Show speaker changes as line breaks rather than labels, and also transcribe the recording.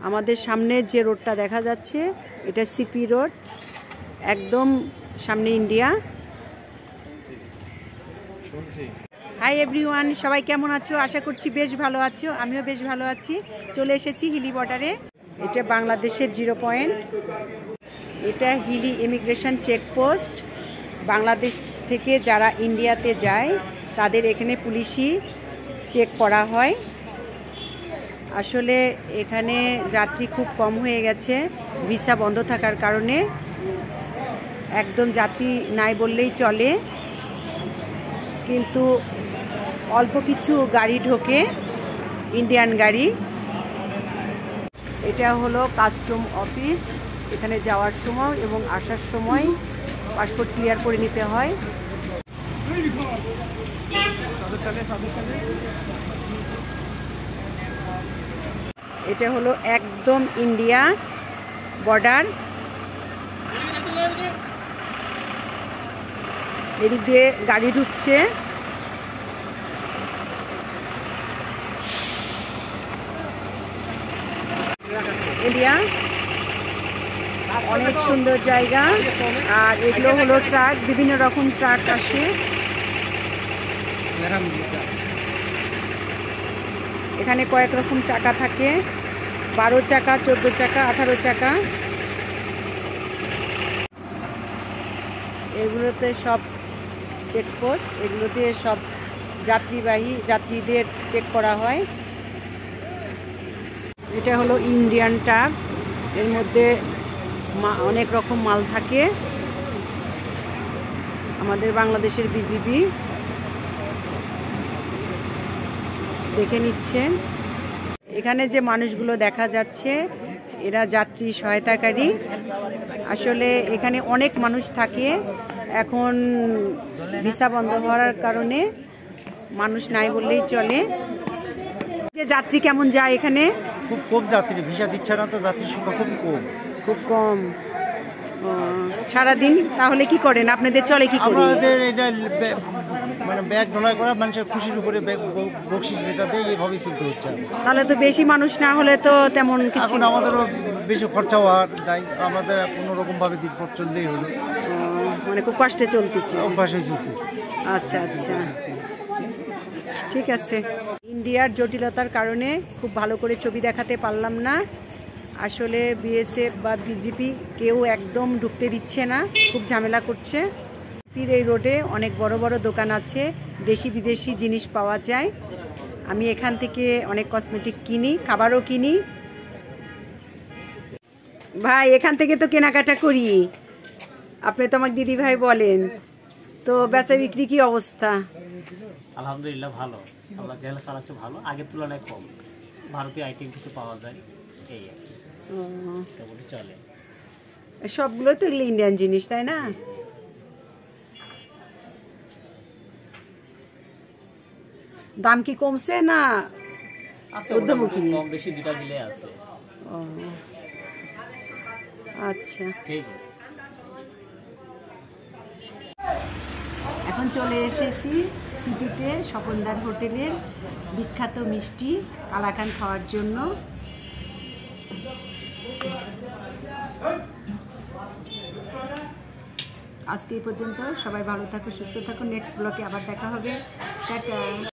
আমাদের সামনে যে রোডটা দেখা যাচ্ছে এটা সিপি রোড, একদম সামনে ইন্ডিয়া। হাই এভরিওয়ান, সবাই কেমন আছো? আশা করছি বেশ ভালো আছো, আমিও বেশ ভালো আছি। চলে এসেছি হিলি বর্ডারে। এটা বাংলাদেশের 0 পয়েন্ট। এটা হিলি ইমিগ্রেশন চেকপোস্ট। বাংলাদেশ থেকে যারা ইন্ডিয়াতে যায় তাদের এখানে পুলিশি চেক করা হয়। আসলে এখানে যাত্রী খুব কম হয়ে গেছে ভিসা বন্ধ থাকার কারণে, একদম যাত্রী নাই বললেই চলে। কিন্তু অল্প কিছু গাড়ি ঢোকে, ইন্ডিয়ান গাড়ি। এটা হলো কাস্টম অফিস। এখানে যাওয়ার সময় এবং আসার সময় পাসপোর্ট ক্লিয়ার করে নিতে হয়। এটা হলো একদম ইন্ডিয়া বর্ডার। এদিক দিয়ে গাড়ি ঢুকছে। ইন্ডিয়া অনেক সুন্দর জায়গা। আর এগুলো হলো ট্রাক, বিভিন্ন রকম ট্রাক আসে। এখানে কয়েক রকম চাকা থাকে, 12 চাকা, 14 চাকা, 18 চাকা। এগুলোতে সব চেকপোস্ট, এগুলোতে সব যাত্রীদের চেক করা হয়। এটা হলো ইন্ডিয়ান ট্রাক, এর মধ্যে অনেক রকম মাল থাকে। আমাদের বাংলাদেশের বিজিবি দেখে নিচ্ছেন। এখানে যে মানুষগুলো দেখা যাচ্ছে এরা যাত্রী সহায়তাকারী। আসলে এখানে অনেক মানুষ থাকে, এখন ভিসা বন্ধ হওয়ার কারণে মানুষ নাই বললেই চলে। যে যাত্রী কেমন যায় এখানে?
খুব কম যাত্রী, ভিসা দিচ্ছে না তো, যাত্রীর সংখ্যা খুব কম।
সারাদিন তাহলে কি করেন? আপনাদের চলে কি করে?
আমাদের এটা মানে ব্যাগ ডোনার করা, মানুষের খুশির উপরে বকশিস যেটা দেয়, এইভাবেই চলতে হচ্ছে।
তাহলে তো বেশি মানুষ না হলে তো তেমন কিছু।
এখন আমাদেরও বেশি খরচা হওয়ার নাই, আমাদের কোনো রকম ভাবে দিন পর চললেই হলো।
মানে খুব কষ্টে চলতেছে,
অভ্যাসে চলতেছে।
আচ্ছা আচ্ছা, ঠিক আছে। ইন্ডিয়ার জটিলতার কারণে খুব ভালো করে ছবি দেখাতে পারলাম না। আসলে বিএসএফ বা বিজিপি কেউ একদম ঢুকতে দিচ্ছে না, খুব ঝামেলা করছে। এই রোডে অনেক বড় বড় দোকান আছে, দেশি বিদেশি জিনিস পাওয়া যায়। আমি এখান থেকে অনেক কসমেটিক কিনি, খাবারও কিনি। ভাই এখান থেকে তো কেনাকাটা করি, আপনি তো আমার দিদি ভাই বলেন তো। বেচা বিক্রি কি অবস্থা?
আলহামদুলিল্লাহ ভালো, আমরা জেলা চালাচ্ছি ভালো, আগের তুলনায় কম। ভারতীয় আইটেম কিছু পাওয়া যায়, এই চলে।
সবগুলো তো এগুলো ইন্ডিয়ান জিনিস, তাই না? দাম কি কমছে না ঊর্ধ্বমুখী?
কম বেশি দুটা মিলে আছে।
আচ্ছা,
ঠিক আছে।
এখন চলে এসেছি সিটিতে স্বপনদার হোটেলের বিখ্যাত মিষ্টি কালাকান খাওয়ার জন্য। আজকে এই পর্যন্ত, সবাই ভালো থাকো, সুস্থ থাকো। নেক্সট ব্লগে আবার দেখা হবে। টাটা।